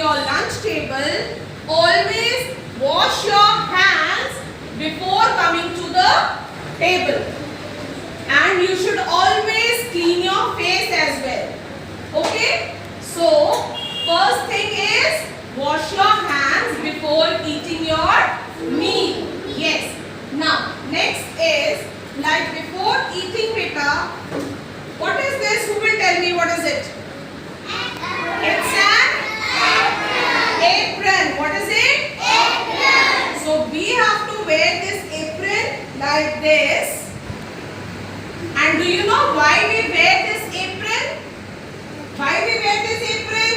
your lunch table, always wash your hands before coming to the table. And you should always clean your face as well. Okay? So, first thing is wash your hands before eating your meal. Yes. Now, next is like before eating beta. What is this? Who will tell me what is it? It's an apron. What is it? Apron. So we have to wear this apron like this. And do you know why we wear this apron? Why we wear this apron?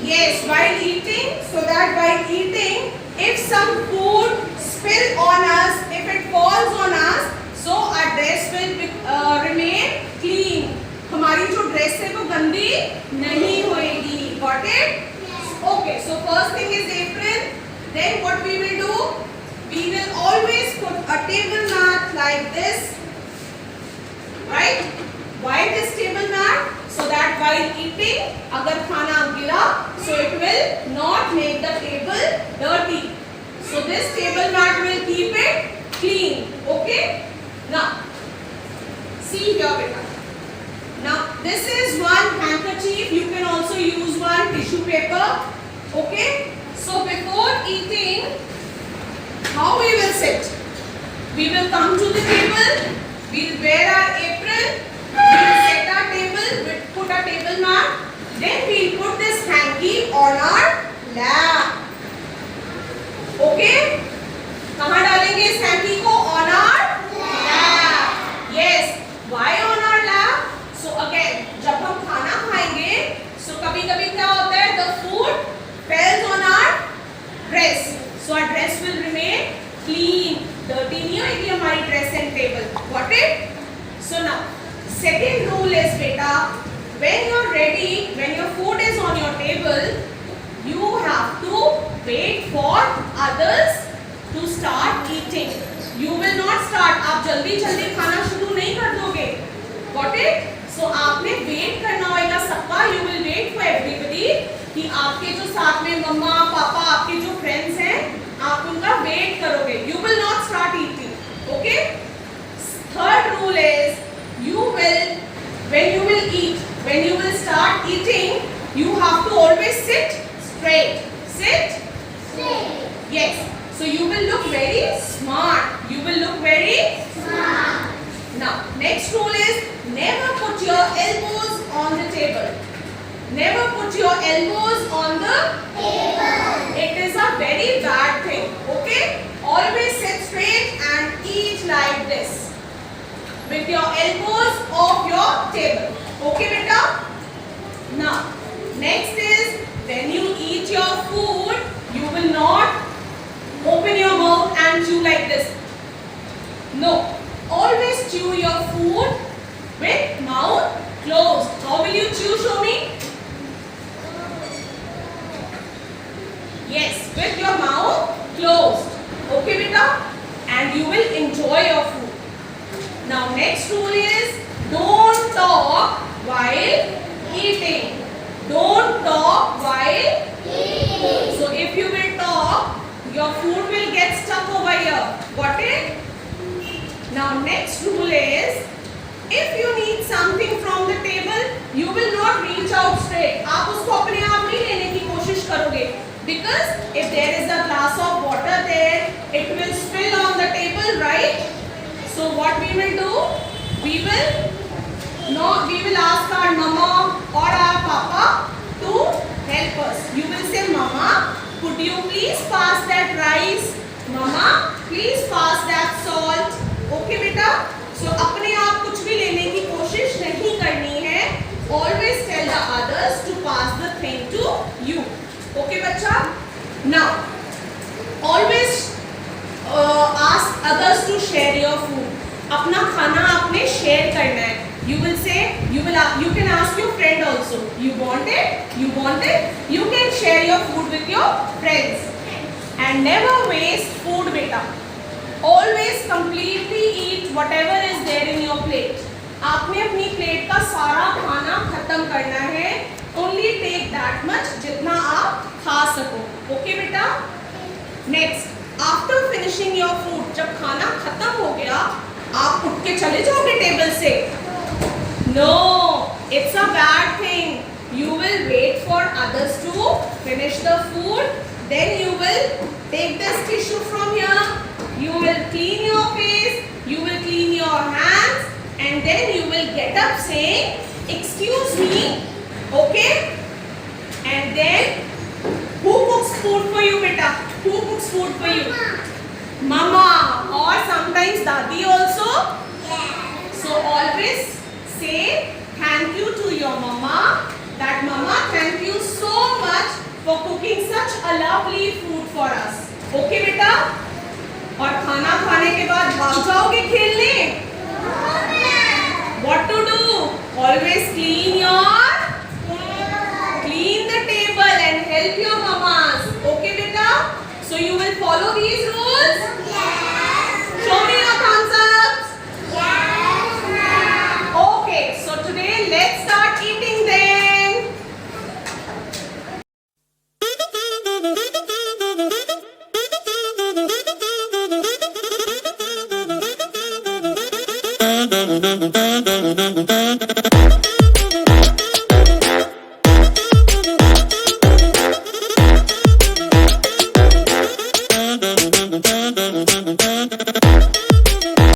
Yes, while eating, so that while eating, if some food spill on us, if it falls on us, so our dress will remain clean. हमारी जो dress है वो गंदी नहीं होएगी. Got it? Okay. So first thing is apron. Then what we will do? We will always put a table mat like this. Right? Why this table mat? So that while eating, अगर खाना गिरा, so it will not make the table dirty. So this table mat will keep it clean. Okay? Now, see here, beta. Now, this is one handkerchief. You can also use one tissue paper. Okay? So before eating, how we will sit? We will come to the table. We will wear our apron. We will set our table. We will put a table mat. Then we will put this hanky on our lap. Okay? कहाँ डालेंगे इस hanky को? On our lap. Yes. Why on our lap? So again, जब हम खाना खाएंगे, so कभी-कभी क्या होता है? The food falls on our dress. So our dress will remain clean. Dirty नहीं होगी हमारी dress and table. Got it? So now, second rule is beta, when you're ready, when your food is on your table, you have to wait for others to start eating. You will not start. आप जल्दी जल्दी खाना शुरू नहीं कर दोगे. Got it? So आपने wait करना होगा सबका. You will wait for everybody कि आपके जो साथ में मम्मा पापा आपके जो friends हैं आप उनका wait करोगे. You will not start eating. Okay? Third rule is you will when you will eat, when you will start eating, you have to always sit straight. Sit straight. Yes. So you will look very smart. You will look very smart. Now, next rule is never put your elbows on the table. Never put your elbows on the table. It is a very bad thing. Okay? Always sit straight and eat like this. With your elbows off your table. Okay, beta? Now, next is when you eat your food, you will not open your mouth and chew like this. No. Always chew your food with mouth closed. How will you chew? Show me. Yes, with your mouth closed. Okay, beta? And you will enjoy your food. Now, next rule is don't talk while eating. Don't talk while eating. So, if you will talk, your food will get stuck over here. Got it? Now, next rule is if you need something from the table, you will not reach out straight. आप उसको अपने आप नहीं लेने की कोशिश करोगे. Because if there is a glass of water there, it will spill on the table, right? So what we will do? We will ask our mama or our papa to help us. You will say, Mama, could you please pass that rice? Mama, please pass that salt. Okay, beta? So अपने आप कुछ भी लेने की कोशिश नहीं करनी है. Always tell the others to pass the thing to you. Okay, बच्चा? Now, always ask others to share your food. अपना खाना आपने share करना है. You will say, you can ask your friend also. You want it? You want it? You can share your food with your friends. And never waste food, beta. Always completely eat whatever is there in your plate. आपने अपनी plate का सारा खाना खत्म करना है. only take that much जितना आप खा सको. Okay बेटा? Next, after finishing your food, जब खाना खत्म हो गया, आप उठ के चले जाओगे टेबल से? No, it's a bad thing. You will wait for others to finish the food. Then you will take this tissue from here. You will clean your face. You will clean your hands, and then you will get up saying, "Excuse me." Okay? And then, who cooks food for you, beta? Who cooks food for you? Mama. Or sometimes Dadi also. So always say thank you to your mama. That mama, thank you so much for cooking such a lovely food for us. Okay बेटा? और खाना खाने के बाद भाग जाओगे खेलने? What to do? Always clean the table and help your mamas. Okay बेटा? So you will follow these rules? Show me your thumbs ups. Okay, so today let's start eating them. Thank you.